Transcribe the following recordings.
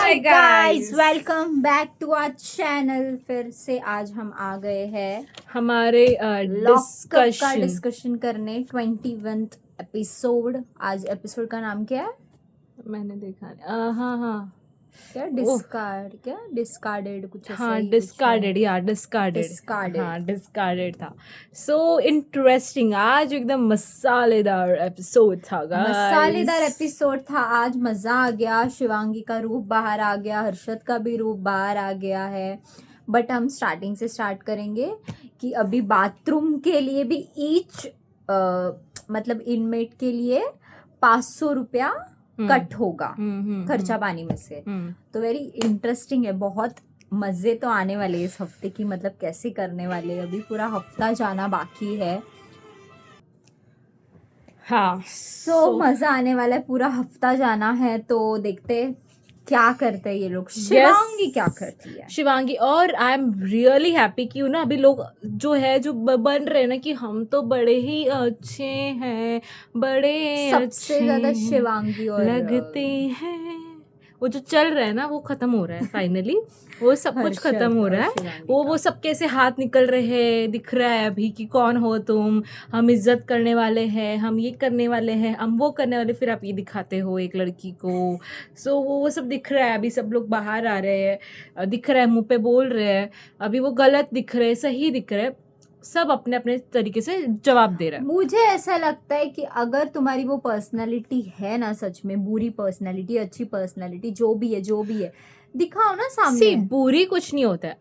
Hi guys, welcome back to our channel. फिर से आज हम आ गए हैं हमारे लॉकअप का डिस्कशन। डिस्कशन करने 21th एपिसोड। आज एपिसोड का नाम क्या है? मैंने देखा हाँ हाँ क्या ओह डिस्कार्डेड कुछ ऐसा हाँ, ही कुछ है। डिस्कार्डेड या डिस्कार्डेड। डिस्कार्डेड। हाँ, डिस्कार्डेड था। सो इंटरेस्टिंग, आज एकदम मसालेदार एपिसोड था गाइस। मसालेदार एपिसोड था आज। मजा आ गया। शिवांगी का रूप बाहर आ गया, हर्षद का भी रूप बाहर आ गया है। बट हम स्टार्टिंग से स्टार्ट करेंगे कि अभी बाथरूम के लिए भी ईच मतलब इनमेट के लिए 500 रुपया कट होगा खर्चा पानी में से। तो वेरी इंटरेस्टिंग है। बहुत मजे तो आने वाले इस हफ्ते की, मतलब कैसे करने वाले। अभी पूरा हफ्ता जाना बाकी है। हाँ सो मजा आने वाला है। पूरा हफ्ता जाना है तो देखते क्या करते हैं ये लोग। शिवांगी क्या करती है? शिवांगी, और आई एम रियली हैप्पी कि ना अभी लोग जो है जो बन रहे हैं ना कि हम तो बड़े ही अच्छे हैं, बड़े सबसे ज्यादा अच्छे शिवांगी और लगते हैं, वो जो चल रहा है ना वो खत्म हो रहा है फाइनली। वो सब कुछ खत्म हो रहा है। वो सब कैसे हाथ निकल रहे हैं, दिख रहा है अभी कि कौन हो तुम, हम इज्जत करने वाले हैं, हम ये करने वाले हैं, हम वो करने वाले, फिर आप ये दिखाते हो एक लड़की को। सो वो सब दिख रहा है। अभी सब लोग बाहर आ रहे हैं, दिख रहा है, मुंह पे बोल रहे हैं। अभी वो गलत दिख रहे हैं, सही दिख रहे हैं, सब अपने अपने तरीके से जवाब दे रहा है। मुझे ऐसा लगता है कि अगर तुम्हारी वो पर्सनालिटी है ना, सच में बुरी पर्सनालिटी अच्छी पर्सनालिटी जो भी है दिखाओ ना सामने। बुरी कुछ नहीं होता है।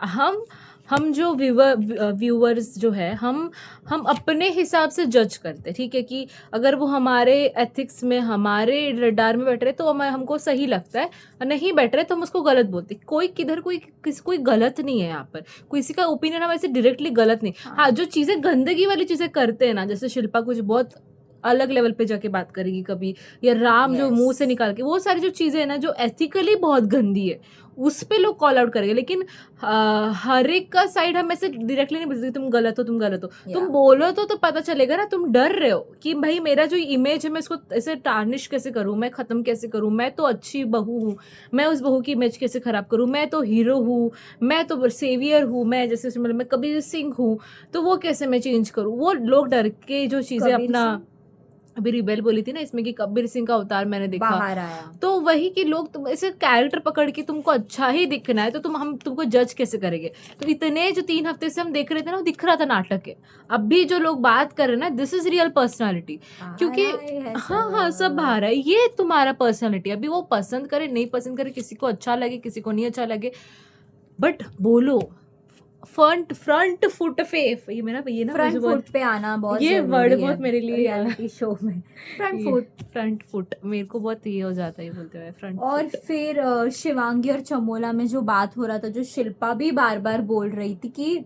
हम जो व्यूअर्स जो है, हम अपने हिसाब से जज करते हैं, ठीक है, कि अगर वो हमारे एथिक्स में, हमारे रडार में बैठ रहे तो हमको सही लगता है, और नहीं बैठ रहे तो हम उसको गलत बोलते हैं। कोई गलत नहीं है यहाँ पर। किसी का ओपिनियन हम ऐसे डायरेक्टली गलत नहीं। हाँ, जो चीजें गंदगी वाली चीजें करते हैं ना, जैसे शिल्पा कुछ बहुत अलग लेवल पे जाके बात करेगी कभी, या राम जो मुंह से निकाल के, वो सारी जो चीजें है ना जो एथिकली बहुत गंदी है, उस पे लोग कॉल आउट करेंगे। लेकिन हर एक का साइड हम ऐसे डायरेक्टली नहीं बोलते तुम गलत हो, तुम गलत हो। तुम बोलो तो पता चलेगा ना। तुम डर रहे हो कि भाई मेरा जो इमेज है मैं इसको ऐसे टार्निश कैसे करूं, मैं खत्म कैसे करूं, मैं तो अच्छी बहू हूं, मैं उस बहू की इमेज कैसे खराब करूं, मैं तो हीरो हूं, मैं तो सेवियर हूं, मैं जैसे मतलब मैं कबीर सिंह हूं, तो वो कैसे मैं चेंज करूं। वो लोग डर के जो चीजें अपना, अभी रिबेल बोली थी ना इसमें कि कबीर सिंह का अवतार मैंने देखा, बाहर आया। तो वही कि लोग तुम ऐसे कैरेक्टर पकड़ के तुमको अच्छा ही दिखना है तो हम तुमको जज कैसे करेंगे। तो इतने जो 3 हफ्ते से हम देख रहे थे ना, वो दिख रहा था नाटक है। अब भी जो लोग बात कर रहे हैं ना, दिस इज रियल पर्सनालिटी, क्योंकि हाँ सब बाहर है। ये तुम्हारा पर्सनालिटी। अभी वो पसंद करे नहीं पसंद करे, किसी को अच्छा लगे किसी को नहीं अच्छा लगे, बट बोलो। फ्रंट फुट पे, ये मेरा ये ना फ्रंट फुट पे आना बहुत ये जरूरी वर्ड है बहुत मेरे लिए रियलिटी शो में। फ्रंट फुट मेरे को बहुत ये हो जाता है बोलते हुए फ्रंट और फुट। फिर शिवांगी और चमोला में जो बात हो रहा था, जो शिल्पा भी बार बार बोल रही थी कि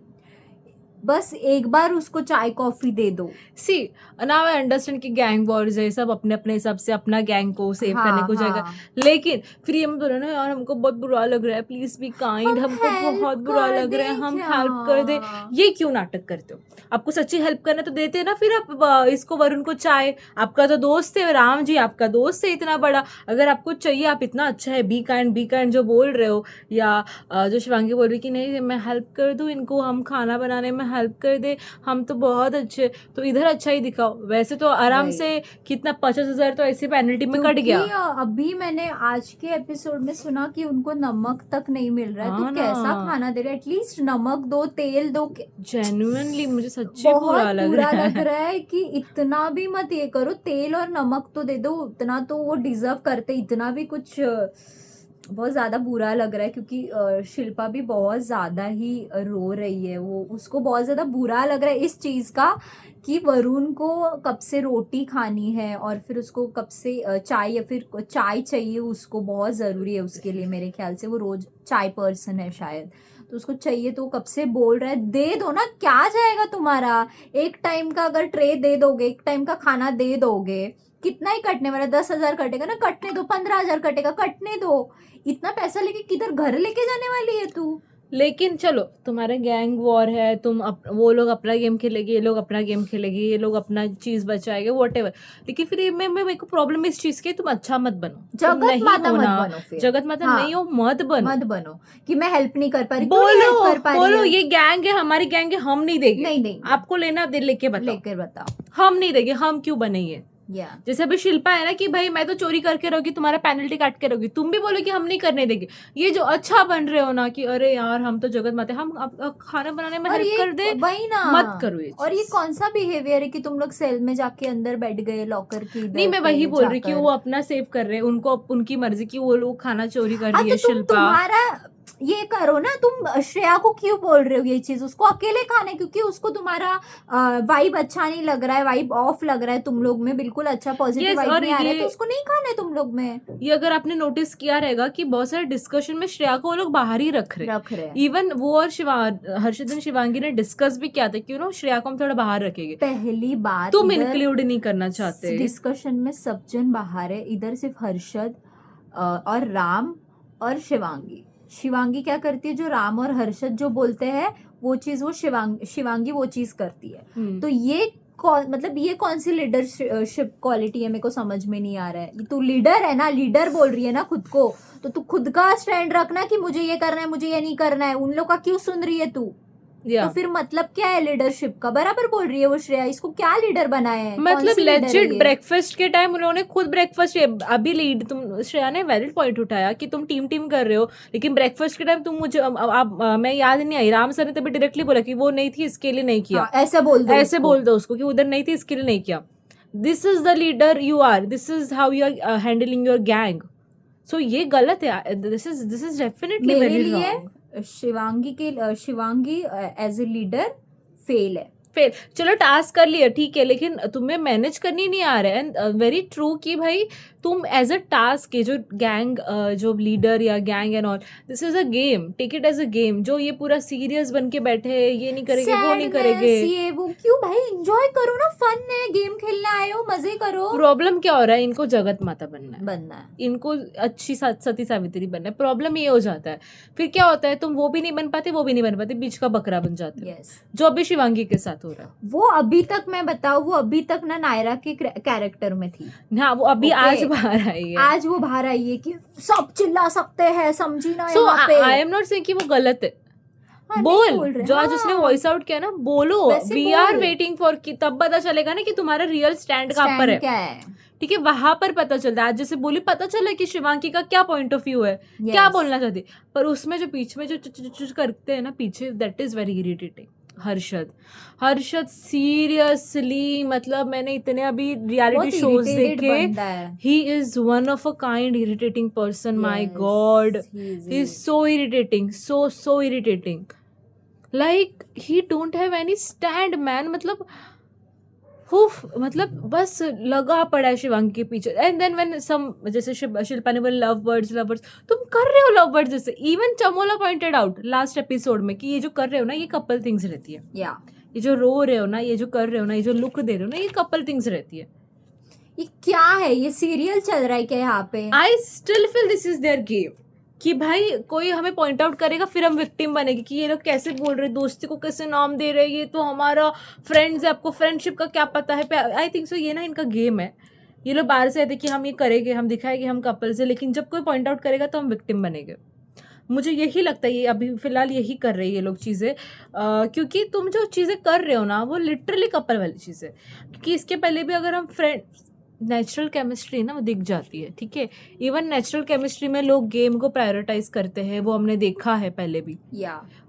बस एक बार उसको चाय कॉफी दे दो। सी नाउ आई अंडरस्टैंड कि गैंग वॉर्स है, सब अपने अपने हिसाब से अपना गैंग को सेव करने को जाएगा। लेकिन फिर ये बोलो ना यार हमको बहुत बुरा लग रहा है, प्लीज बी काइंड, हमको बहुत बुरा लग रहा है, हम हेल्प कर दे। ये क्यों नाटक करते हो? आपको सच्ची हेल्प करना तो देते ना। फिर आप इसको वरुण को चाय, आपका तो दोस्त है राम जी, आपका दोस्त है इतना बड़ा, अगर आपको चाहिए, आप इतना अच्छा है, बी काइंड जो बोल रहे हो, या जो शिवांगी बोल रही कि नहीं मैं हेल्प कर दूं इनको, हम खाना बनाने में हेल्प कर दे, हम तो बहुत अच्छे, तो इधर अच्छा ही दिखाओ। वैसे तो आराम से कितना 50,000 तो ऐसे पेनल्टी में कट गया। अभी मैंने आज के एपिसोड में सुना कि उनको नमक तक नहीं मिल रहा है। तो कैसा खाना दे रहे? एटलीस्ट नमक दो, तेल दो। जेन्युइनली मुझे सच्ची बुरा लग रहा है कि इतना भी मत ये करो, तेल और नमक तो दे दो। उतना तो वो डिजर्व करते, इतना भी कुछ बहुत ज्यादा बुरा लग रहा है। क्योंकि शिल्पा भी बहुत ज्यादा ही रो रही है। वो उसको बहुत ज्यादा बुरा लग रहा है इस चीज का कि वरुण को कब से रोटी खानी है, और फिर उसको कब से चाय, या फिर चाय चाहिए उसको, बहुत जरूरी है उसके लिए। मेरे ख्याल से वो रोज चाय पर्सन है शायद, तो उसको चाहिए। तो कब से बोल रहा है दे दो ना, क्या जाएगा तुम्हारा? एक टाइम का अगर ट्रे दे दोगे, एक टाइम का खाना दे दोगे, कितना ही कटने वाला? 10,000 कटेगा ना, कटने दो। 15,000 कटेगा, कटने दो। इतना पैसा लेके किधर घर लेके जाने वाली है तू? लेकिन चलो तुम्हारे गैंग वॉर है, वो लोग अपना गेम खेलेंगे, ये लोग अपना गेम खेलेंगे, ये लोग अपना चीज बचाएंगे, व्हाटएवर। लेकिन फिर मैं मेरे को प्रॉब्लम इस चीज की, तुम अच्छा मत बनो, तुम जगत नहीं माता मत होना, बनो फिर। जगत माता हाँ, नहीं हो, मत बनो। मत बनो कि मैं हेल्प नहीं कर पा रही, क्यों नहीं हेल्प बोलो कर पा रही बोलो है? ये गैंग है, हमारी गैंग है, हम नहीं देंगे, नहीं देंगे। आपको लेना दे लेके बताओ, लेकर बताओ। हम नहीं देंगे, हम क्यों बनेंगे? या जैसे अभी शिल्पा है ना कि भाई मैं तो चोरी करके रहोगी, तुम्हारा पेनल्टी काट के रहोगी, तुम भी बोलो कि हम नहीं करने देंगे। ये जो अच्छा बन रहे हो ना कि अरे यार हम तो जगत माते, हम अब खाना बनाने में और हेल्प ये कर दे, वही ना, मत करो ये और ये चीज। कौन सा बिहेवियर है कि तुम लोग सेल में जाके अंदर बैठ गए, लॉकर की नहीं, इधर मैं वही पे बोल रही कि वो जाकर। अपना सेव कर रहे हैं, उनको उनकी मर्जी की वो लोग खाना चोरी कर हाँ रही तो है तुम शिल्पा। तुम्हारा ये करो ना, तुम श्रेया को क्यों बोल रहे हो ये चीज? उसको अकेले खाना है क्योंकि उसको तुम्हारा वाइब अच्छा नहीं लग रहा है, वाइब ऑफ लग रहा है तुम लोग में, बिल्कुल अच्छा पॉजिटिव यस, वाइब और नहीं आ रहा है, तो ये उसको नहीं खाना है तुम लोग में। अगर आपने नोटिस किया रहेगा कि बहुत सारे डिस्कशन में श्रेया को वो लोग बाहर ही रख रहे हैं। इवन वो और हर्षित शिवांगी ने डिस्कस भी किया था कि श्रेया को हम थोड़ा बाहर रखेंगे, पहली बात तुम इधर इंक्लूड नहीं करना चाहते। डिस्कशन में सब जन बाहर है, इधर सिर्फ हर्षद और राम और शिवांगी। शिवांगी क्या करती है, जो राम और हर्षद जो बोलते हैं वो चीज वो शिवांगी वो चीज करती है। तो ये मतलब ये कौन सी लीडरशिप क्वालिटी है, मेरे को समझ में नहीं आ रहा है। तू लीडर है ना, लीडर बोल रही है ना खुद को, तो तू खुद का स्टैंड रखना कि मुझे ये करना है, मुझे ये नहीं करना है। उन लोग का क्यों सुन रही है तू? तो फिर मतलब क्या है लीडरशिप का? बराबर बोल रही है वो श्रेया, इसको क्या लीडर बनाया है? मतलब लेजिट ब्रेकफास्ट के टाइम उन्होंने खुद ब्रेकफास्ट, अभी लीड तुम श्रेया ने वैलिड पॉइंट उठाया कि तुम टीम कर रहे हो, लेकिन ब्रेकफास्ट के टाइम तुम मुझे मैं याद नहीं आई, राम सर ने तभी डायरेक्टली बोला कि वो नहीं थी इसके लिए नहीं किया। ऐसे बोल दो उसको कि उधर नहीं थी इसके लिए नहीं किया। This is the leader you are, this is how you are handling your gang. So ये गलत है, this is definitely very wrong. Shivangi as a leader fail है। फिर चलो टास्क कर लिया ठीक है, लेकिन तुम्हें मैनेज करनी नहीं आ रहा है। वेरी ट्रू कि भाई तुम एज अ टास्क जो गैंग जो लीडर या gang and all, this is a game, take it as a game. जो ये पूरा सीरियस बन के बैठे हैं, ये नहीं करेंगे वो नहीं करेंगे, ये वो क्यों भाई? एंजॉय करो ना, फन है, गेम खेलने आए हो, मजे करो। प्रॉब्लम क्या हो रहा है, इनको जगत माता बनना है, इनको अच्छी सती सावित्री बनना है। प्रॉब्लम ये हो जाता है, फिर क्या होता है, तुम वो भी नहीं बन पाते, वो भी नहीं बन पाते, बीच का बकरा बन जाते हैं। जो अभी शिवांगी के साथ हो रहा है। वो अभी तक मैं बताऊं, वो अभी तक ना नायरा के कैरेक्टर में थी। हाँ, वो अभी आज बाहर आई है, आज वो बाहर आई है कि सब चिल्ला सकते हैं, समझी ना। सो आई एम नॉट सेइंग कि वो गलत है। बोल जो आज उसने वॉइस आउट किया ना, बोलो वी आर वेटिंग फॉर, कि तब पता चलेगा ना कि तुम्हारा रियल स्टैंड कहाँ पर है। ठीक है, वहां पर पता चलता है। आज जैसे बोली, पता चला कि शिवांगी का क्या पॉइंट ऑफ व्यू है, क्या बोलना चाहती, पर उसमें जो बीच में जो करते हैं ना पीछे, that is very irritating. Harshad seriously, मतलब मैंने इतने अभी रियलिटी शोज देखे, he is one of a kind irritating person. My God, he is so irritating, so irritating. Like he don't have any stand man, मतलब बस लगा पड़ा है शिवांगी के पीछे। एंड देन व्हेन सम, जैसे शिल्पा ने बोला लव बर्ड्स, तुम कर रहे हो लव बर्ड्स जैसे। Even Chamola pointed out last episode में कि ये जो कर रहे हो ना, ये कपल थिंग्स रहती है। ये जो रो रहे हो ना, ये जो कर रहे हो ना, ये जो लुक दे रहे हो ना, ये कपल थिंग्स रहती है। ये क्या है? ये सीरियल चल रहा है क्या यहाँ पे? I still feel this is their game, कि भाई कोई हमें पॉइंट आउट करेगा, फिर हम विक्टिम बनेंगे कि ये लोग कैसे बोल रहे, दोस्ती को कैसे नाम दे रहे, ये तो हमारा फ्रेंड्स है, आपको फ्रेंडशिप का क्या पता है। आई थिंक सो ये ना इनका गेम है। ये लोग बाहर से आते कि हम ये करेंगे, हम दिखाएंगे हम कपल्स है, लेकिन जब कोई पॉइंट आउट करेगा तो हम विक्टिम बनेंगे। मुझे यही लगता है, ये अभी फिलहाल यही कर रहे हैं ये लोग चीज़ें, क्योंकि तुम जो चीज़ें कर रहे हो ना, वो लिटरली कपल वाली चीज़ है। क्योंकि इसके पहले भी अगर हम नेचुरल केमिस्ट्री ना वो दिख जाती है। ठीक है, इवन नेचुरल केमिस्ट्री में लोग गेम को प्रायोरिटाइज करते हैं, वो हमने देखा है पहले भी।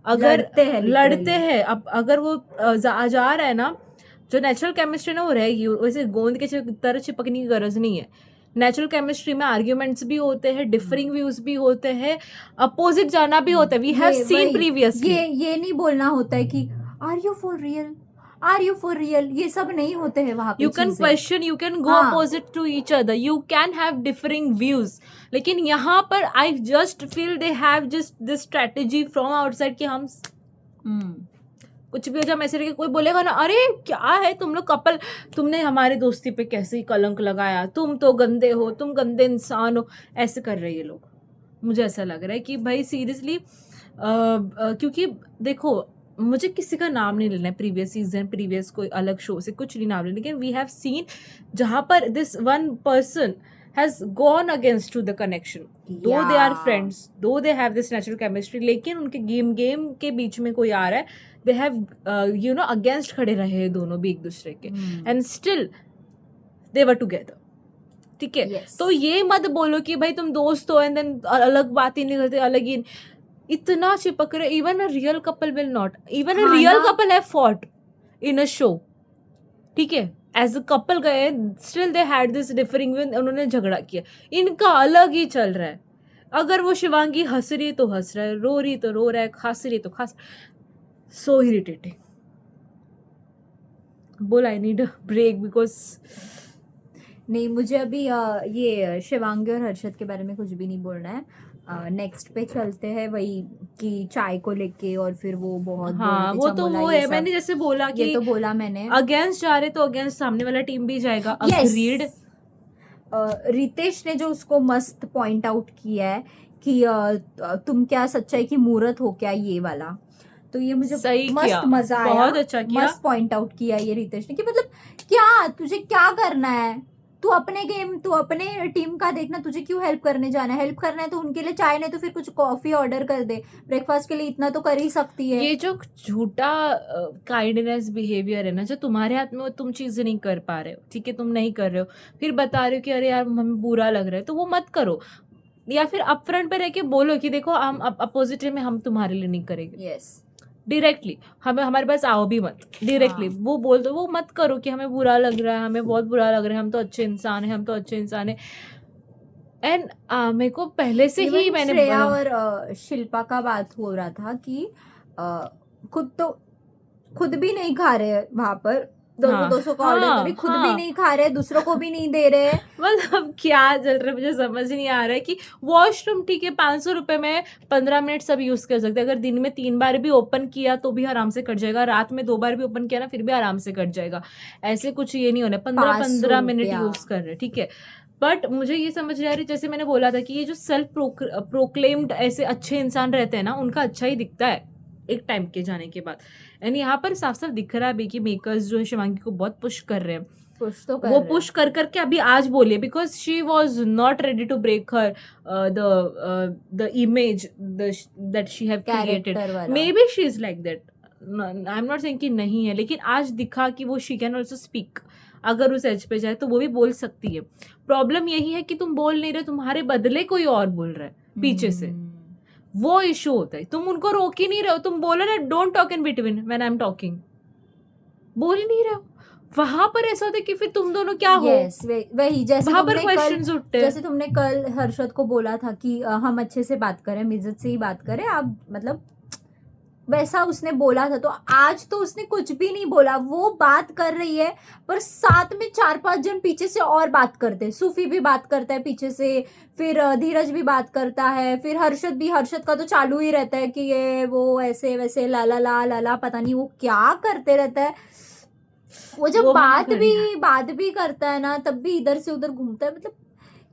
अगर लड़ते हैं, अब अगर वो जा रहा है ना, जो नेचुरल केमिस्ट्री ना वो रहेगी, वैसे गोंद के तरह चिपकने की गरज नहीं है। नेचुरल केमिस्ट्री में आर्ग्यूमेंट्स भी होते हैं, डिफरिंग व्यूज भी होते हैं, अपोजिट जाना भी होता है। We have seen previously. ये नहीं बोलना होता है कि आर यू फॉर रियल, ये सब नहीं होते हैं वहां पे। You can question, you can go opposite to each other, you can have differing views. लेकिन यहाँ पर I just feel they have just this strategy from outside कि हम कुछ भी हो जाए ऐसे, कोई बोलेगा ना, अरे क्या है तुम लोग कपल, तुमने हमारी दोस्ती पे कैसे ही कलंक लगाया, तुम तो गंदे हो, तुम गंदे इंसान हो, ऐसे कर रहे हैं ये लोग। मुझे ऐसा लग रहा है कि भाई सीरियसली क्योंकि देखो मुझे किसी का नाम नहीं लेना है, प्रीवियस सीजन प्रीवियस कोई अलग शो से कुछ नहीं नाम लेना, लेकिन वी हैव सीन जहाँ पर this one person has gone against to the connection, though they are Yeah. Friends, though they have this natural chemistry, लेकिन उनके गेम के बीच में कोई आ रहा है, they have you know against खड़े रहे हैं दोनों भी एक दूसरे के, and still they were together, ठीक है। Yes. तो ये मत बोलो कि भाई तुम दोस्त हो एंड देन अलग बात ही नहीं करते, अलग ही इतना चिपक रहे। Even a real couple will not, even अ हाँ रियल ना। Couple have fought in a show, ठीक है, एज अ कपल गए, still they had this differing, उन्होंने झगड़ा किया, इनका अलग ही चल रहा है। अगर वो शिवांगी हंस रही तो हंस रहा है, रो रही तो रो रहा है, खांस रही तो खांस, सो इरिटेटिंग। बोल I need a break because नहीं, मुझे अभी ये शिवांगी और हर्षद के बारे में कुछ भी नहीं बोलना है। नेक्स्ट पे चलते हैं, वही कि चाय को लेके, और फिर वो बहुत हाँ बोलते वो तो चमोला वो ये है, सब। मैंने जैसे बोला ये कि तो बोला मैंने। अगेंस्ट जा रहे तो अगेंस्ट सामने वाला टीम भी जाएगा, Yes. अग्रीड। रितेश ने जो उसको मस्त पॉइंट आउट किया है कि तुम क्या सच्चाई की मूरत हो क्या, ये वाला, तो ये मुझे सही मस्त किया, मजा आया। बहुत अच्छा किया। मस्त पॉइंट आउट किया ये रितेश ने कि मतलब क्या तुझे क्या करना है, तू अपने गेम, तू अपने टीम का देखना, तुझे क्यों हेल्प करने जाना है? हेल्प करना है तो उनके लिए चाय, नहीं तो फिर कुछ कॉफी ऑर्डर कर दे, ब्रेकफास्ट के लिए इतना तो कर ही सकती है। ये जो झूठा काइंडनेस बिहेवियर है ना, जो तुम्हारे हाथ में, वो तुम चीजें नहीं कर पा रहे हो, ठीक है, तुम नहीं कर रहे हो, फिर बता रहे हो कि अरे यार हमें बुरा लग रहा है, तो वो मत करो। या फिर अपफ्रंट पे रह के बोलो कि देखो हम अपोजिट में हम तुम्हारे लिए नहीं करेंगे, यस। डायरेक्टली हमें, हमारे पास आओ भी मत, डायरेक्टली हाँ। वो बोल दो, वो मत करो कि हमें बुरा लग रहा है, हमें बहुत बुरा लग रहा है, हम तो अच्छे इंसान हैं, हम तो अच्छे इंसान हैं। एंड मेरे को पहले से ही Even मैंने श्रेया और शिल्पा का बात हो रहा था कि खुद भी नहीं खा रहे वहां पर, 200 का ऑर्डर हाँ, करे, खुद भी हाँ। नहीं खा रहे, दूसरों को भी नहीं दे रहे। मतलब क्या चल रहा है, मुझे समझ नहीं आ रहा है कि वॉशरूम ठीक है 500 रुपए में 15 मिनट सब यूज कर सकते हैं, अगर दिन में 3 बार भी ओपन किया तो भी आराम से कट जाएगा, रात में 2 बार भी ओपन किया ना फिर भी आराम से कट जाएगा, ऐसे कुछ ये नहीं होना, 15 मिनट रुपया। यूज कर रहे, ठीक है। बट मुझे ये समझ नहीं आ रही, जैसे मैंने बोला था कि ये जो सेल्फ प्रोक्लेम्ड ऐसे अच्छे इंसान रहते हैं ना, उनका अच्छा ही दिखता है एक टाइम के जाने के बाद। एंड यहाँ पर साफ साफ दिख रहा है भी कि मेकर्स जो है शिवांगी को बहुत पुश कर रहे हैं, पुश तो कर वो रहे पुश कर करके अभी आज बोलिए, because she was not ready to break her the image that she have created. Character वाला। Maybe she is like that, I am not saying कि नहीं है, लेकिन आज दिखा कि वो शी कैन ऑल्सो स्पीक, अगर उस एज पे जाए तो वो भी बोल सकती है। प्रॉब्लम यही है कि तुम बोल नहीं रहे, तुम्हारे बदले कोई और बोल रहा है पीछे से, वो इशू होता है। तुम उनको रोक ही नहीं रहे हो, तुम बोलो ना don't talk in between when I am talking, बोल ही नहीं रहे हो, वहां पर ऐसा होता है कि फिर तुम दोनों क्या हो, यस, वही जैसे वहां पर तुमने कल क्वेश्चंस उठते हैं। जैसे तुमने कल हर्षद को बोला था कि हम अच्छे से बात करें, इज्जत से ही बात करें, आप मतलब वैसा उसने बोला था, तो आज तो उसने कुछ भी नहीं बोला, वो बात कर रही है पर साथ में 4-5 जन पीछे से और बात करते हैं, सूफी भी बात करता है पीछे से, फिर धीरज भी बात करता है, फिर हर्षद भी, हर्षद का तो चालू ही रहता है कि ये वो ऐसे वैसे ला ला ला ला ला, पता नहीं वो क्या करते रहता है। वो जब वो बात भी करता है ना, तब भी इधर से उधर घूमता है, मतलब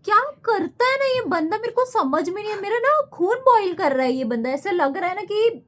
क्या करता है ना ये बंदा, मेरे को समझ में नहीं है, मेरा ना खून बॉईल कर रहा है ये बंदा, ऐसा लग रहा है ना कि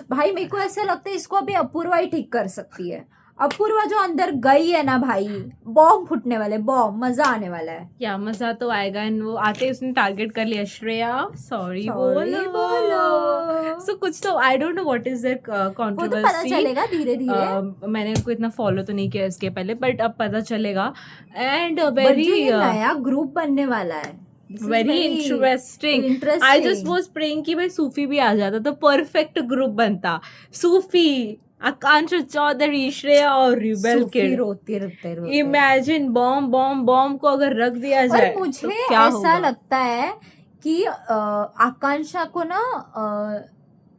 भाई, मेरे को ऐसा लगता है इसको अभी अपूर्वा ही ठीक कर सकती है। अपूर्वा जो अंदर गई है ना भाई, बॉम्ब फूटने वाले, बॉम्ब, मजा आने वाला है। क्या मजा तो आएगा। एंड वो आते ही उसने टारगेट कर लिया, श्रेया सॉरी Sorry बोलो। सो कुछ तो I don't know what is there वो तो पता कंट्रोवर्सी, चलेगा धीरे धीरे। मैंने उनको इतना फॉलो तो नहीं किया इसके पहले, बट अब पता चलेगा। एंड बट वेरी जो ये नया ग्रुप बनने वाला है, this is very very interesting. I interesting. Just was praying कि भाई सूफी भी आ जाता तो परफेक्ट ग्रुप बनता, सूफी, आकांक्ष चौधरी, श्रेया और रिबेल सूफी किड। रोते इमेजिन बॉम्ब को अगर रख दिया जाए और मुझे तो क्या ऐसा होगा? लगता है कि आकांक्षा को ना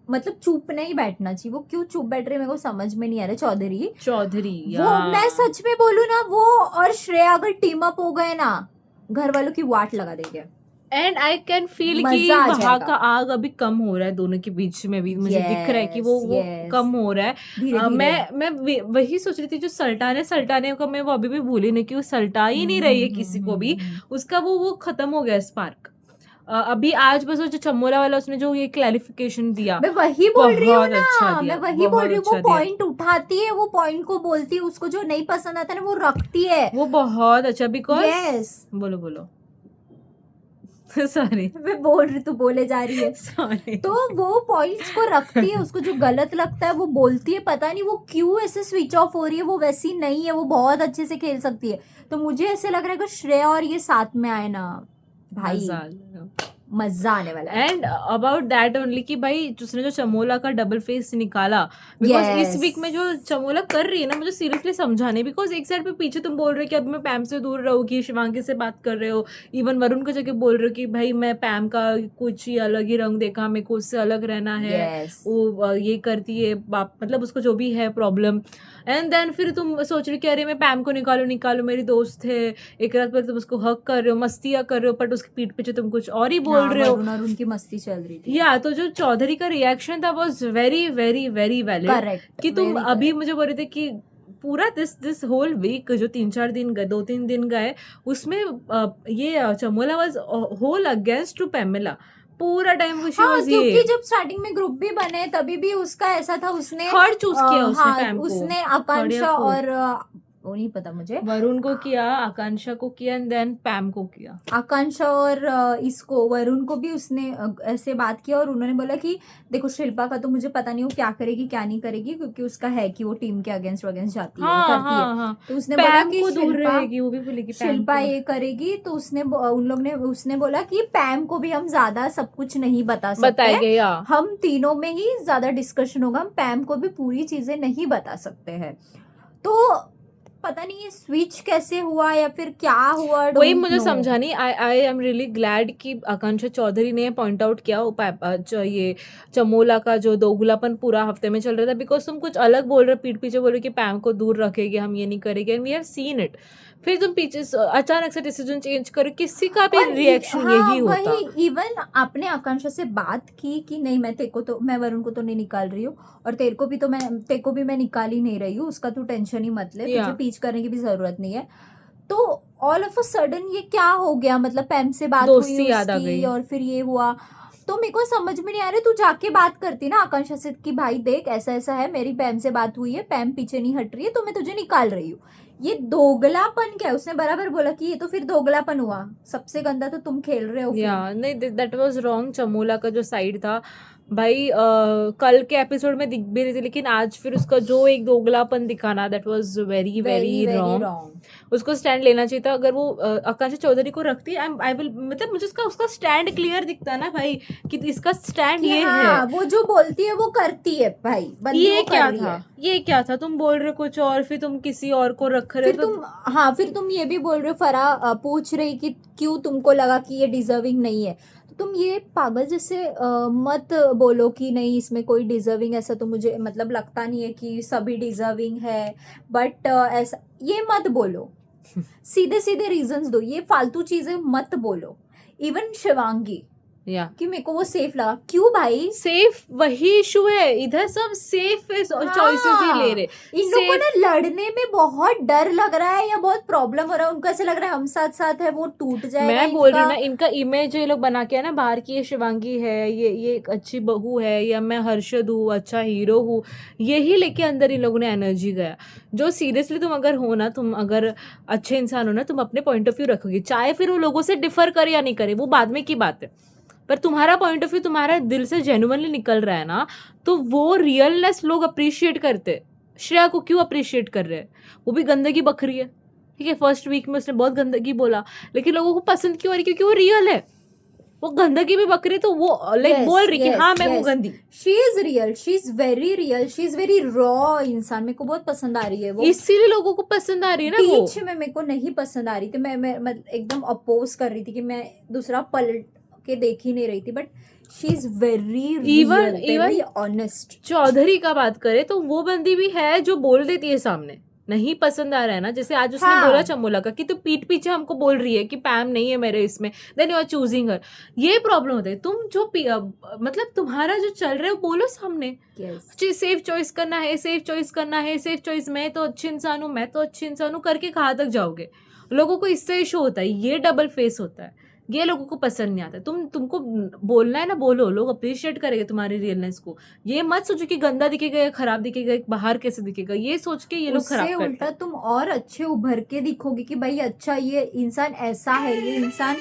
मतलब चुप नहीं बैठना चाहिए। वो क्यों चुप बैठ रही है मेरे को समझ में नहीं आ रहा। चौधरी या मैं सच में बोलूं ना, वो और श्रेया अगर टीम अप हो गए ना, घर वालों की वाट लगा देंगे। एंड आई कैन फील कि मजा आ वहां जाएगा। का आग अभी कम हो रहा है दोनों के बीच में भी, मुझे दिख रहा है कि वो Yes. कम हो रहा है। धीरे मैं वही सोच रही थी, जो सल्टाने का मैं वो अभी भी भूली नहीं कि वो सल्टा ही नहीं रही है किसी को भी, उसका वो खत्म हो गया स्पार्क। अभी आज बस वो जो चमोला वाला उसने जो ये क्लैरिफिकेशन दिया मैं वही बोल रही हूँ बहुत ना, अच्छा दिया, मैं वही बोल बहुत रही हूँ, वो अच्छा दिया। पॉइंट उठाती है, वो पॉइंट को बोलती है, उसको जो नहीं पसंद आता है ना वो रखती है। वो बहुत अच्छा, बिकॉज यस बोलो बोलो सॉरी मैं बोल रही, तू बोले जा रही है। सॉरी। तो वो पॉइंट्स को रखती है, उसको जो गलत लगता है वो बोलती है, पता नहीं वो क्यों ऐसे स्विच ऑफ हो रही है, वो वैसी नहीं है, वो बहुत अच्छे से खेल सकती है। तो मुझे ऐसे लग रहा है कि श्रेया और ये साथ में आए ना भाई, मजा आने वाला है। एंड अबाउट दैट ओनली कि भाई उसने जो चमोला का डबल फेस निकाला, बिकॉज इस Yes. वीक में जो चमोला कर रही है ना, मुझे सीरियसली समझा नहीं। बिकॉज एक साइड पे पीछे तुम बोल रहे हो कि अब मैं पैम से दूर रहूंगी, शिवांगी से बात कर रहे हो, इवन वरुण को जगह बोल रहे हो कि भाई मैं पैम का कुछ ही अलग ही रंग देखा, मेरे को उससे अलग रहना है। Yes. वो ये करती है बाप, मतलब उसको जो भी है प्रॉब्लम, एंड देन फिर तुम सोच रहे हो कि अरे मैं पैम को निकालो, मेरी दोस्त है। एक रात पर तुम उसको हक कर रहे हो, मस्तियां कर रहे हो, बट उसके पीठ पीछे तुम कुछ और ही बोल हाँ, रहे हो। वरुण और उनकी मस्ती चल रही थी। या तो जो चौधरी का रिएक्शन था was very very very valid, correct कि तुम अभी मुझे बोल रहे थे कि पूरा दिस होल वीक जो 3-4 दिन गए, 2-3 दिन गए, उसमें ये Chamola was whole against to Pamela पूरा टाइम। वो हाँ, वाज क्योंकि ये जब स्टार्टिंग में ग्रुप भी बने तभी भी उसका ऐसा था, उसने थर्ड चूज किया उसने हाँ, पैम को, उसने Third आकांक्षा या fourth। और वो नहीं पता मुझे, वरुण को किया, आकांक्षा को किया, एंड देन पैम को किया। आकांक्षा और इसको वरुण को भी उसने ऐसे बात किया, और उन्होंने बोला कि देखो शिल्पा का तो मुझे पता नहीं वो क्या करेगी क्या नहीं करेगी, क्योंकि उसका है कि वो टीम के अगेंस्ट जाती है, वो हाँ करती है। हाँ हाँ, तो उसने बोला पैम कि को दूर शिल्पा रहेगी, वो भी बोलेगी पैम शिल्पा को। ये करेगी, तो उसने बोला कि पैम को भी हम ज्यादा सब कुछ नहीं बता सकते, बताएंगे या हम तीनों में ही ज्यादा डिस्कशन होगा, हम पैम को भी पूरी चीजें नहीं बता सकते हैं। तो पता नहीं ये स्विच कैसे हुआ या फिर क्या हुआ, वही don't मुझे know. समझा नहीं। आई एम रियली ग्लैड कि आकांक्षा चौधरी ने पॉइंट आउट किया ये चमोला का जो दोगलापन पूरा हफ्ते में चल रहा था, बिकॉज तुम कुछ अलग बोल रहे हो, पीठ पीछे बोल रहे हो कि पैम को दूर रखेंगे, हम ये नहीं करेंगे, and we have seen it. फिर तुम पीछे अचानक से डिसीजन चेंज करो, किसी का भी और रिएक्शन हाँ, यही होता। वही इवन आपने आकांक्षा से बात की कि नहीं मैं वरुण को तो नहीं निकाल रही हूँ, और तेरे को भी मैं निकाल ही नहीं रही हूँ, उसका तू टेंशन ही मत ले, तुझे Yeah. पीछ करने की भी जरूरत नहीं है। तो ऑल ऑफ अ सडन ये क्या हो गया, मतलब पैम से बात दोस्ती हुई याद आ उसकी गई। और फिर ये हुआ। तो मेरे को समझ में नहीं आ रहा, तू जाके बात करती ना आकांक्षा से कि भाई देख ऐसा ऐसा है, मेरी पैम से बात हुई है, पैम पीछे नहीं हट रही है, तो मैं तुझे निकाल रही हूँ। ये दोगलापन क्या है? उसने बराबर बोला कि ये तो फिर दोगलापन हुआ, सबसे गंदा तो तुम खेल रहे हो फिर। या नहीं, दैट वाज रॉन्ग। चमोला का जो साइड था भाई, कल के एपिसोड में दिख भी रही थी, लेकिन आज फिर उसका जो एक दोगलापन दिखाना, that was very very wrong. उसको स्टैंड लेना चाहिए था। अगर वो आकांक्षा चौधरी को रखती आई विल, मतलब मुझे उसका स्टैंड क्लियर दिखता ना भाई, कि इसका स्टैंड ये हाँ, है। वो जो बोलती है वो करती है भाई, बंदी ये वो कर क्या रही था, है। ये क्या था? तुम बोल रहे हो कुछ और, फिर तुम किसी और को रख रहे फिर हो, तुम हाँ, फिर तुम ये भी बोल रहे हो, फराह पूछ रही कि क्यों तुमको लगा कि ये डिजर्विंग नहीं है, तो तुम ये पागल जैसे मत बोलो कि नहीं इसमें कोई डिजर्विंग, ऐसा तो मुझे मतलब लगता नहीं है कि सभी डिजर्विंग है, बट ऐसा ये मत बोलो, सीधे सीधे रीजंस दो, ये फालतू चीजें मत बोलो। इवन शिवांगी या कि मेरे को वो सेफ लगा, क्यों भाई? सेफ वही इशू है, इधर सब सेफ चॉइसेस ही ले रहे। इन लोगों को ना लड़ने में बहुत डर लग रहा है या बहुत प्रॉब्लम हो रहा है, उनको ऐसे लग रहा है हम साथ साथ है वो टूट जाएगा। मैं बोल रही हूँ ना, इनका इमेज ये लोग बना के है ना बाहर की, ये शिवांगी है, ये एक अच्छी बहू है, या मैं हर्षद हूँ, अच्छा हीरो हूँ, यही लेके अंदर इन लोगों ने एनर्जी गया। जो सीरियसली तुम अगर हो ना, तुम अगर अच्छे इंसान हो ना, तुम अपने पॉइंट ऑफ व्यू रखोगे, चाहे फिर वो लोगों से डिफर करे या नहीं करे, वो बाद में की बात है, पर तुम्हारा पॉइंट ऑफ व्यू तुम्हारा दिल से जेन्युइनली निकल रहा है ना, तो वो रियलनेस लोग अप्रिशिएट करते। श्रेया को क्यों अप्रिशिएट कर रहे हैं? वो भी गंदगी बकरी है, ठीक है, फर्स्ट वीक में उसने बहुत गंदगी बोला, लेकिन लोगों को पसंद क्यों आ रही? क्योंकि वो रियल है, वो गंदगी भी बकरी, तो वो लाइक बोल रही कि हाँ मैं वो गंदी। She is real, she is very raw इंसान, मेरे को बहुत पसंद आ रही है वो, इसीलिए लोगों को पसंद आ रही है ना वो। बीच में मेरे को नहीं पसंद आ रही थी, मैं एकदम अपोज कर रही थी कि मैं दूसरा पलट के देख ही नहीं रही थी, but she is very honest. Chaudhary का बात करें तो वो बंदी भी है जो बोल देती है सामने, नहीं पसंद आ रहा है ना, जैसे आज उसने हाँ। बोला चमोला का कि तू पीठ पीछे हमको बोल रही है कि पैम नहीं है मेरे इसमें, देन यू आर चूजिंग हर। ये प्रॉब्लम होता है, तुम जो मतलब तुम्हारा जो चल रहा है वो बोलो सामने। सेफ चॉइस करना है, सेफ चॉइस, मैं तो अच्छी इंसान हूँ करके कहाँ तक जाओगे? लोगों को इससे इशू होता है, ये डबल फेस होता है, ये लोगों को पसंद नहीं आता। तुमको बोलना है ना, बोलो, लोग अप्रिशिएट करेंगे तुम्हारी रियलनेस को। ये मत सोचो कि गंदा दिखेगा या खराब दिखेगा, बाहर कैसे दिखेगा, ये सोच के ये लोग उससे खराब करते उल्टा हैं। तुम और अच्छे उभर के दिखोगे कि भाई अच्छा ये इंसान ऐसा है, ये इंसान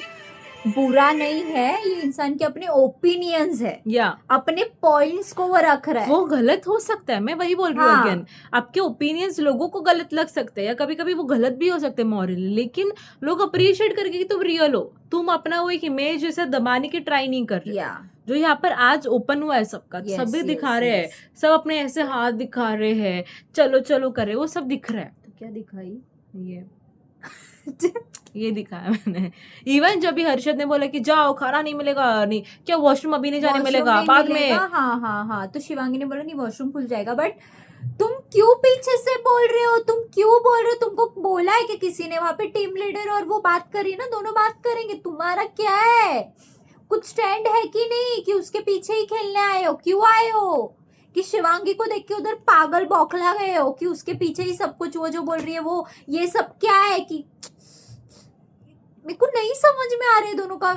बुरा नहीं है, ये इंसान के अपने ओपिनियंस है, या अपने पॉइंट्स को वो रख रहा है। वो गलत हो सकता है, मैं वही बोल रही हूँ हाँ। अगेन। आपके ओपिनियंस लोगों को गलत लग सकते हैं या कभी कभी वो गलत भी हो सकते हैं मॉरली, लेकिन लोग अप्रिशिएट करके कि तुम रियल हो, तुम अपना वो एक इमेज जैसे दबाने की ट्राई नहीं कर रहे। या जो यहाँ पर आज ओपन हुआ है सबका, Yes, सभी दिखा yes, रहे हैं, yes. सब अपने ऐसे हाथ दिखा रहे हैं, चलो चलो कर रहे हैं, वो सब दिख रहा है। तो क्या दिखाई? ये दिखाया मैंने। इवन जब भी हर्षद ने बोला कि जाओ खाना नहीं मिलेगा, नहीं क्या वॉशरूम अभी नहीं जाने वॉशरूम मिलेगा नहीं बाद मिलेगा, में, हाँ हाँ हाँ, तो शिवांगी ने बोला नहीं वॉशरूम खुल जाएगा, बट तुम क्यों पीछे से बोल रहे हो, तुम क्यों बोल रहे हो? तुमको बोला है कि किसी ने? वहां पे टीम लीडर और वो बात करी ना, दोनों बात करेंगे, तुम्हारा क्या है? कुछ स्टैंड है कि नहीं कि उसके पीछे ही खेलने आए हो? क्यों आए हो? कि शिवांगी को देख के उधर पागल बौखला गए हो कि उसके पीछे ही सब कुछ, वो जो बोल रही है वो, ये सब क्या है? कि मेरे को नहीं समझ में आ रहा है दोनों का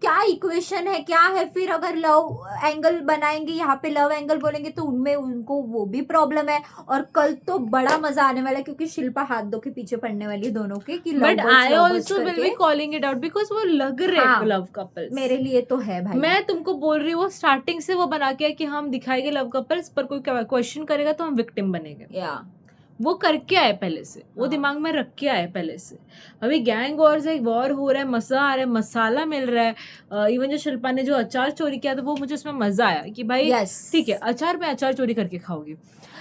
क्या इक्वेशन है, क्या है। फिर अगर लव एंगल बनाएंगे, यहाँ पे लव एंगल बोलेंगे तो उनमें उनको वो भी प्रॉब्लम है। और कल तो बड़ा मजा आने वाला है क्योंकि शिल्पा हाथ धो के पीछे पड़ने वाली है दोनों के कि but love I birds also will be करके। कॉलिंग इट आउट बिकॉज वो लग रहे हाँ, लव कपल्स। मेरे लिए तो है भाई। मैं तुमको बोल रही हूँ वो स्टार्टिंग से वो बना के है कि हम दिखाएंगे लव कपल्स, पर कोई क्वेश्चन करेगा तो हम विक्टिम बनेंगे। या वो करके आए पहले से, वो हाँ। दिमाग में रख के आए पहले से। अभी गैंग वॉर से वॉर हो रहा है, मजा आ रहा है, मसाला मिल रहा है। इवन जो शिल्पा ने जो अचार चोरी किया था वो मुझे उसमें मजा आया कि भाई Yes. ठीक है, अचार में अचार चोरी करके खाओगी।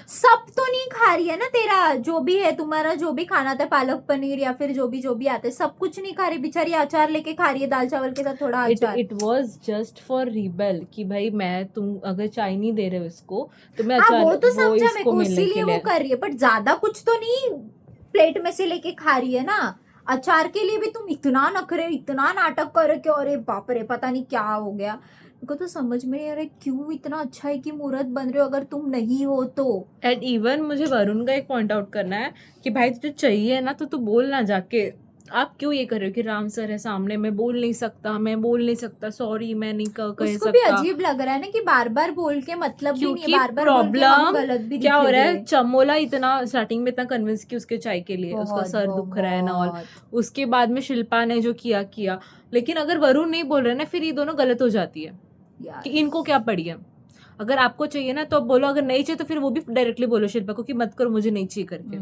सब तो नहीं खा रही है ना, तेरा जो भी है, तुम्हारा जो भी खाना था, पालक पनीर या फिर जो भी आते, सब कुछ नहीं खा रही बेचारी, अचार लेके खा रही है, दाल चावल के साथ थोड़ा अचार। It was just for rebel कि भाई मैं, तुम अगर चाय नहीं दे रहे हो इसको तो मैं हाँ अचार वो तो समझा मेरे इसको को, मिलने इसीलिए के वो लिए। कर रही है, बट ज्यादा कुछ तो नहीं प्लेट में से लेके खा रही है ना। अचार के लिए भी तुम इतना नखरे, इतना नाटक कर रहे कि अरे बाप रे पता नहीं क्या हो गया। मेरे को तो समझ में नहीं आ रहा है क्यों इतना अच्छा है कि मुहूर्त बन रहे हो अगर तुम नहीं हो तो। एंड इवन मुझे वरुण का एक पॉइंट आउट करना है कि भाई तुझे चाहिए ना तो तू बोल ना जाके। आप क्यों ये कर रहे हो कि राम सर है सामने, मैं बोल नहीं सकता, सॉरी मैं नहीं कह उसको भी सकता। अजीब लग रहा है ना कि बार बार बोल के मतलब भी नहीं है, क्योंकि बार बार बोल के हम गलत भी क्या हो रहा है, दिखेंगे। चमोला इतना स्टार्टिंग में इतना कन्विंस की उसके चाय के लिए, उसका बहुत सर दुख रहा है ना, और बहुत। उसके बाद में शिल्पा ने जो किया। लेकिन अगर वरुण नहीं बोल रहे ना, फिर ये दोनों गलत हो जाती है यार कि इनको क्या पड़ी है। अगर आपको चाहिए ना तो आप बोलो, अगर नहीं चाहिए तो फिर वो भी डायरेक्टली बोलो शिल्पा को कि मत करो, मुझे नहीं चाहिए करके।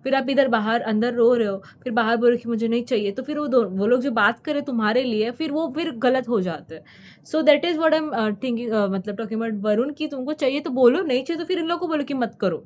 फिर आप इधर बाहर अंदर रो रहे हो, फिर बाहर बोलो कि मुझे नहीं चाहिए, तो फिर वो लोग जो बात करे तुम्हारे लिए फिर वो फिर गलत हो जाते हैं। So that is what I am thinking, मतलब टॉकिंग अबाउट वरुण की तुमको चाहिए तो बोलो, नहीं चाहिए तो फिर इन लोगों को बोलो कि मत करो।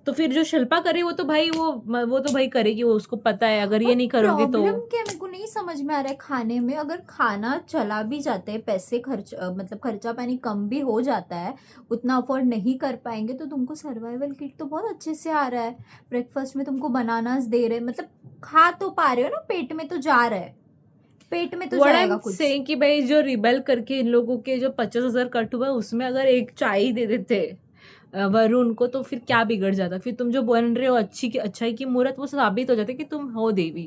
तो फिर जो शिल्पा करे वो तो भाई वो तो भाई करेगी, वो उसको पता है अगर ये नहीं करोगे तो। प्रॉब्लम क्या मेरे को नहीं समझ में आ रहा है खाने में। अगर खाना चला भी जाते हैं, पैसे खर्च मतलब खर्चा पानी कम भी हो जाता है, उतना अफोर्ड नहीं कर पाएंगे, तो तुमको सर्वाइवल किट तो बहुत अच्छे से आ रहा है। ब्रेकफास्ट में तुमको बनानास दे रहे, मतलब खा तो पा रहे हो ना, पेट में तो जा रहा है, पेट में तो What जाएगा I'm कुछ। saying कि भाई जो रिबेल करके इन लोगों के जो 50,000 कट हुआ उसमें अगर एक चाय ही दे देते वरुण को तो फिर क्या बिगड़ जाता। फिर तुम जो बन रहे हो अच्छाई की मूर्त, वो साबित हो जाता कि तुम हो देवी,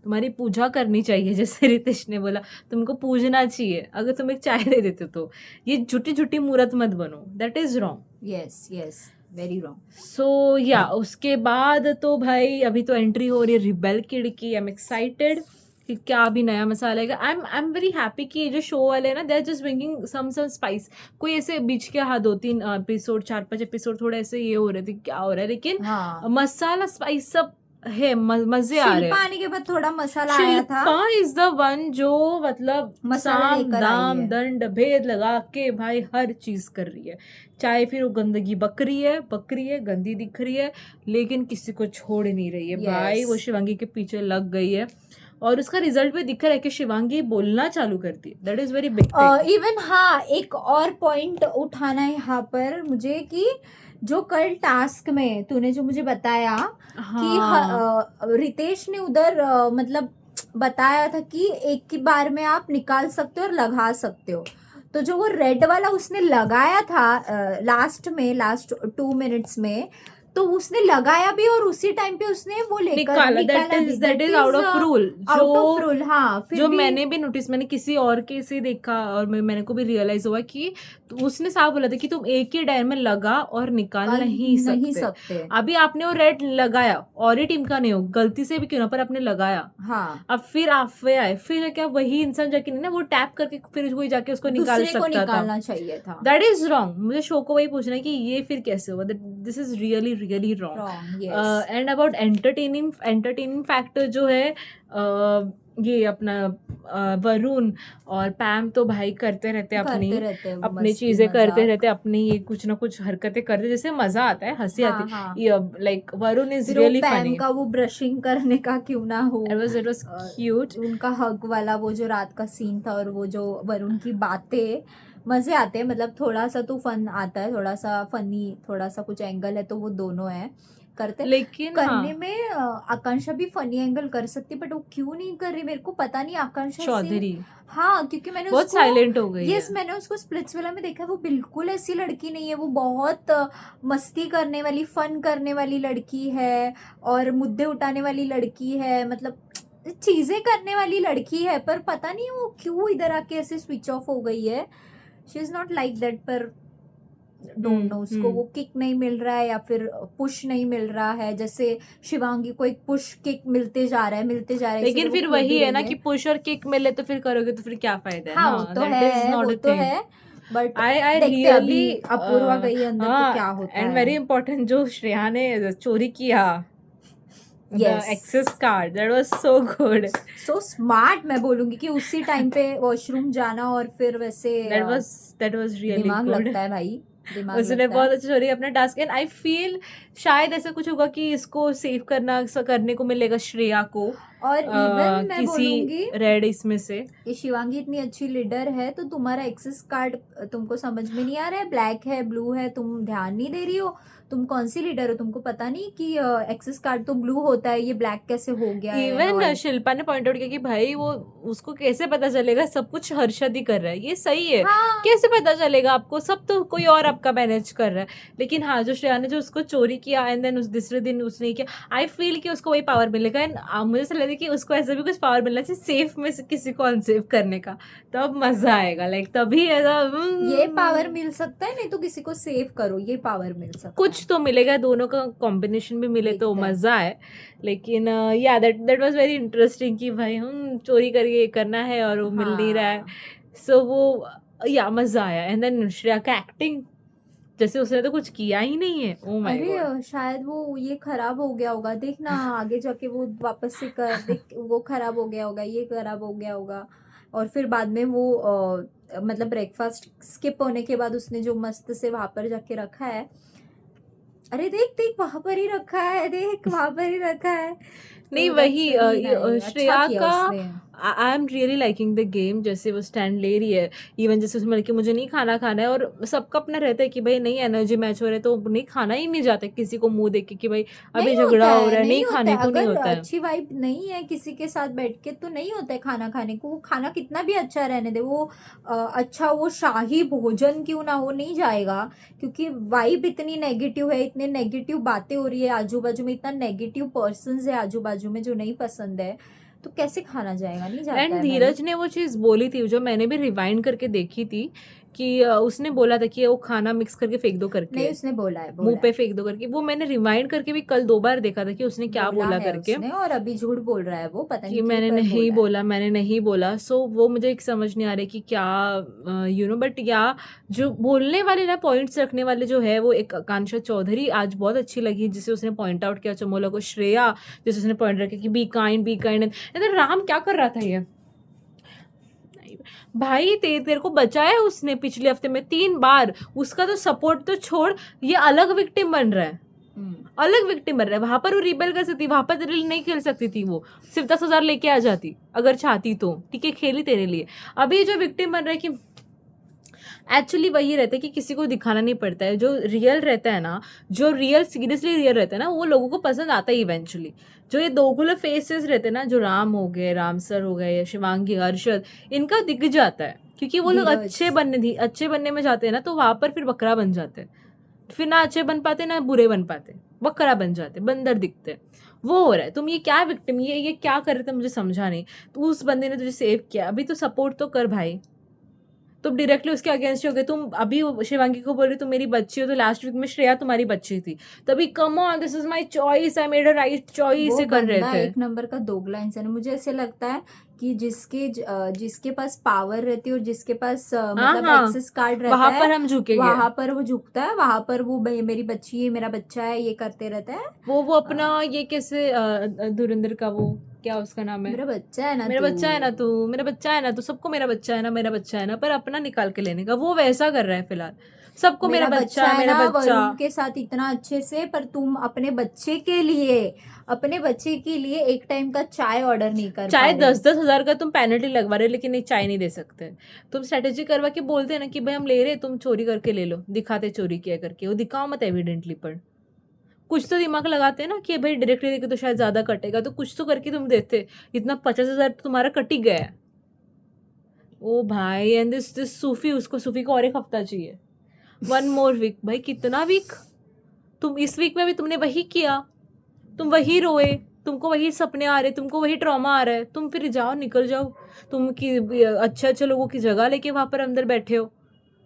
तुम्हारी पूजा करनी चाहिए। जैसे रितेश ने बोला तुमको पूजना चाहिए, अगर तुम एक चाय दे देते तो ये झूठी झूठी मूर्त मत बनो, that is wrong. Yes yes, very wrong. So या उसके बाद तो भाई अभी तो एंट्री हो रही है रिबेल किड की। आई एम एक्साइटेड कि क्या अभी नया मसाला आएगा। आई एम वेरी हैप्पी कि ये जो शो वाले हैं ना, they are just bringing some spice. कोई ऐसे बीच के 2-3 एपिसोड 4-5 एपिसोड थोड़े ऐसे ये हो रहे थे क्या हो रहा है, लेकिन हाँ, मसाला स्पाइस सब है, मजे आ रहे शिल्पा हैं। आने के बाद थोड़ा मसाला आया था। शिल्पा इज द वन जो मतलब मसाला साम लेकर आई दाम है। दंड भेद लगा के भाई हर चीज कर रही है। चाहे फिर वो गंदगी बकरी है गंदी दिख रही है, लेकिन किसी को छोड़ नहीं रही है। Yes. भाई वो शिवांगी के पीछे लग गई है और उसका रिजल्ट भी दिख रहा है कि शिवांगी बोलना चालू करती है। That is very big thing. Even हाँ, एक और पॉइंट उठाना है यहाँ पर मुझे कि जो कल टास्क में तूने जो मुझे बताया कि रितेश ने उधर मतलब बताया था कि एक ही बार में आप निकाल सकते हो और लगा सकते हो। तो जो वो रेड वाला उसने लगाया था लास्ट 2 मिनट्स में, तो उसने लगाया भी और उसी टाइम पे उसने वो लेकर निकाला, that is out of rule. Out of जो रूल। हाँ, फिर जो भी मैंने भी नोटिस, मैंने किसी और के से देखा और मैंने को भी रियलाइज हुआ कि तो उसने साफ बोला था कि तुम एक ही डायर में लगा और निकाल नहीं सकते। सकते। अभी आपने वो रेड लगाया और ही टीम का नहीं हो, गलती से भी क्यों ना, पर आपने लगाया। हाँ, अब फिर आप आए, फिर क्या वही इंसान जाके नहीं ना वो टैप करके फिर कोई जाके उसको निकाल दूसरे को सकता था। निकालना चाहिए था। That is wrong. मुझे शो को वही पूछना है कि ये फिर कैसे हुआ, this is really really wrong. Wrong, yes. And about entertaining factor जो है, ये अपना वरुण और पैम तो भाई करते रहते अपनी अपनी चीजें करते रहते, अपनी ये कुछ ना कुछ हरकतें करते, जैसे मजा आता है, हंसी आती है। Like Varun is really funny. का वो ब्रशिंग करने का क्यों ना हो, इट वाज क्यूट। उनका हग वाला वो जो रात का सीन था और वो जो वरुण की बातें, मजे आते हैं। मतलब थोड़ा सा तो फन आता है, थोड़ा सा फनी, थोड़ा सा कुछ एंगल है तो वो दोनों है करते। लेकिन करने में आकांक्षा भी फनी एंगल कर सकती, बट वो क्यों नहीं कर रही मेरे को पता नहीं। आकांक्षा चौधरी हाँ, क्योंकि मैंने बहुत साइलेंट हो गई है। मैंने उसको स्प्लिट्स वाला में देखा, वो बिल्कुल ऐसी लड़की नहीं है। वो बहुत मस्ती करने वाली, फन करने वाली लड़की है और मुद्दे उठाने वाली लड़की है, मतलब चीजें करने वाली लड़की है। पर पता नहीं वो क्यों इधर आके ऐसे स्विच ऑफ हो गई है। She is not like that, पर डोंट नो उसको वो किक नहीं मिल रहा है या फिर पुश नहीं मिल रहा है। जैसे शिवांगी को एक पुश किक मिलते जा रहा है, लेकिन फिर वही है ना कि पुश और किक मिले तो फिर करोगे तो फिर क्या फायदा है। हाँ, वो तो है, बट आई रियली अपूर्वा गई अंदर तो क्या होता है। एंड वेरी इंपॉर्टेंट, जो श्रेया ने चोरी किया access card, that was so good, so smart. मैं बोलूंगी कि उसी टाइम पे वॉशरूम जाना और फिर वैसे दैट वाज रियली दिमाग गुड। लगता है भाई, उसने बहुत अच्छा चोरी अपना टास्क। एंड आई फील शायद ऐसा कुछ होगा कि इसको सेव करने को मिलेगा श्रेया को, और इवन मैं किसी बोलूंगी रेड इसमें से। ये शिवांगी इतनी अच्छी लीडर है तो तुम्हारा एक्सेस कार्ड तुमको समझ में नहीं आ रहा है, ब्लैक है ब्लू है, तुम ध्यान नहीं दे रही हो। तुम कौन सी लीडर हो, तुमको पता नहीं कि एक्सेस कार्ड तो ब्लू होता है, ये ब्लैक कैसे हो गया है। इवन शिल्पा ने पॉइंट आउट किया कि भाई वो उसको कैसे पता चलेगा, सब कुछ हर्षद ही कर रहा है, ये सही है। हाँ, कैसे पता चलेगा आपको, सब तो कोई और आपका मैनेज कर रहा है। लेकिन हाँ, जो श्रेया ने जो उसको चोरी किया एंड देन उस दूसरे दिन उसने किया, आई फील कि उसको वही पावर मिलेगा। एंड मुझे ऐसा लगता है कि उसको ऐसा भी कुछ पावर मिलना चाहिए सेफ में से किसी को अनसेफ करने का, तब मजा आएगा। लाइक तभी ऐसा ये पावर मिल सकता है, नहीं तो किसी को सेव करो, ये पावर मिल सकता है। कुछ तो मिलेगा, दोनों का कॉम्बिनेशन भी मिले तो दिखता है। मजा है। लेकिन या दैट वाज वेरी इंटरेस्टिंग कि भाई हम चोरी करके ये करना है और वो मिल नहीं रहा है। सो वो या मजा आया। एंड देन श्रेया का एक्टिंग, जैसे उसने तो कुछ किया ही नहीं है। ओ माय गॉड, अरे शायद वो ये खराब हो गया होगा, देखना आगे जाके वो वापस से कर देख, वो खराब हो गया होगा, ये खराब हो गया होगा। और फिर बाद में वो मतलब ब्रेकफास्ट स्किप होने के बाद उसने जो मस्त से वहां पर जाके रखा है, अरे देख देख वहां पर ही रखा है, देख वहां पर ही रखा है। नहीं तो वही that's really nice, श्रेया अच्छा किया का उसने। I am really liking the game, जैसे वो स्टैंड ले रही है। इवन जैसे उसमें कि मुझे नहीं खाना है, और सबका अपना रहता है कि भाई नहीं एनर्जी मैच हो रहा है तो नहीं खाना ही नहीं जाता किसी को मुंह देख के कि भाई अभी नहीं झगड़ा होता हो रहा है, नहीं होता खाने को नहीं अगर होता है। अच्छी वाइब नहीं है किसी के साथ बैठ के तो नहीं होता है खाना खाने को। वो खाना कितना भी अच्छा रहने दे, वो अच्छा वो शाही भोजन क्यों ना हो, नहीं जाएगा। क्योंकि वाइब इतनी नेगेटिव है, इतने नेगेटिव बातें हो रही है आजू बाजू में, इतना नेगेटिव पर्सन्स है आजू बाजू में जो नहीं पसंद है, तो कैसे खाना जाएगा, नहीं जाता एंड है। धीरज ने वो चीज़ बोली थी जो मैंने भी रिवाइंड करके देखी थी कि उसने बोला था कि वो खाना मिक्स करके फेंक दो करके, नहीं उसने बोला है, मुंह पे फेंक दो करके। वो मैंने रिवाइंड करके भी कल 2 बार देखा था कि उसने क्या बोला है करके, उसने, और अभी झूठ बोल रहा है वो, पता कि नहीं क्यों, मैंने पर नहीं बोला है। मैंने नहीं बोला। सो वो मुझे एक समझ नहीं आ रही कि क्या बट या जो बोलने वाले ना, पॉइंट्स रखने वाले जो है, वो एक आकांक्षा चौधरी आज बहुत अच्छी लगी, जिसे उसने पॉइंट आउट किया चमोला को। श्रेया जिसे उसने पॉइंट रखा कि बी काइंड एंड राम क्या कर रहा था ये भाई, तेरे को बचाया उसने पिछले हफ्ते में 3 बार, उसका तो सपोर्ट तो छोड़, ये अलग विक्टिम बन रहा है, अलग विक्टिम बन रहा है। वहां पर वो रिबेल कर सकती, वहां पर तेरे लिए नहीं खेल सकती थी, वो सिर्फ 10,000 लेके आ जाती अगर चाहती तो, ठीक है खेली तेरे लिए। अभी जो विक्टिम बन रहा है कि एक्चुअली वही रहता है कि किसी को दिखाना नहीं पड़ता है, जो रियल रहता है ना, जो रियल सीरियसली रियल रहता है ना, वो लोगों को पसंद आता है इवेंचुअली। जो ये दोगुले फेसेस रहते हैं ना, जो राम हो गए, राम सर हो गए, शिवांगी, हर्षद, इनका दिख जाता है क्योंकि वो लोग अच्छे बनने में जाते हैं ना, तो वहां पर फिर बकरा बन जाते हैं, फिर ना अच्छे बन पाते ना बुरे बन पाते। बकरा बन जाते, बंदर दिखते। वो हो रहा है। तुम ये क्या विक्टिम, ये क्या कर रहे थे, मुझे समझा नहीं। तो उस बंदे ने तुझे सेव किया, अभी तो सपोर्ट तो कर भाई। तुम डायरेक्टली उसके अगेंस्ट हो गए। तुम अभी शिवांगी को बोल रही तुम मेरी बच्ची हो, तो लास्ट वीक में श्रेया तुम्हारी बच्ची थी, तभी come on, this is my choice, I made a right choice, वो ये कर रहे बंदा थे। एक नंबर का दोगला इंसान है। मुझे ऐसे लगता है कि जिसके पास पावर रहती है और जिसके पास हाँ मतलब हाँ, एक्सेस कार्ड रहता वहां है, पर हम झुकेंगे। वहां पर वो झुकता है, वहां पर वो मेरी बच्ची है, मेरा बच्चा है, ये करते रहता है। वो अपना ये कैसे धुरंधर का वो क्या उसका नाम है, मेरा बच्चा है ना मेरा तू। बच्चा है ना तू, मेरा बच्चा है ना तू, सबको मेरा बच्चा है ना, मेरा बच्चा है ना, पर अपना निकाल के लेने का वो वैसा कर रहा है फिलहाल। सबको मेरा मेरा बच्चा, बच्चा है मेरा ना बच्चा। वरुण के साथ इतना अच्छे से, पर तुम अपने बच्चे के लिए एक टाइम का चाय ऑर्डर नहीं कर पा चाहे रहे। 10-10 हज़ार का तुम पेनल्टी लगवा रहे हो, लेकिन एक चाय नहीं दे सकते। तुम स्ट्रेटेजी करवा के बोलते हैं ना कि भाई हम ले रहे, तुम चोरी करके ले लो, दिखाते चोरी किया करके, वो दिखाओ मत एविडेंटली, पर कुछ तो दिमाग लगाते हैं ना कि भाई डायरेक्टली देके तो शायद ज्यादा कटेगा, तो कुछ तो करके तुम देते। इतना 50,000 तो तुम्हारा कट ही गया है। ओ भाई, एंड दिस सूफी, उसको सूफी को और एक हफ्ता चाहिए, 1 more week। भाई कितना वीक, तुम इस वीक में भी तुमने वही किया, तुम वही रोए, तुमको वही सपने आ रहे, तुमको वही ट्रॉमा आ रहा है, तुम फिर जाओ, निकल जाओ। तुम की अच्छे अच्छे लोगों की जगह लेके वहां पर अंदर बैठे हो,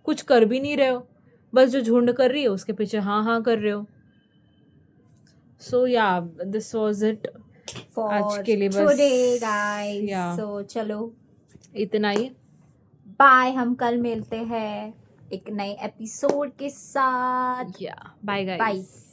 कुछ कर भी नहीं रहे हो, बस जो झुंड कर रही है उसके पीछे हाँ हाँ कर रहे हो। सो या, दिस वॉज इट आज फॉर के लिए, बस टुडे गाइस, या सो चलो इतना ही। बाय, हम कल मिलते हैं एक नए एपिसोड के साथ। या बाय बाय। गाइस।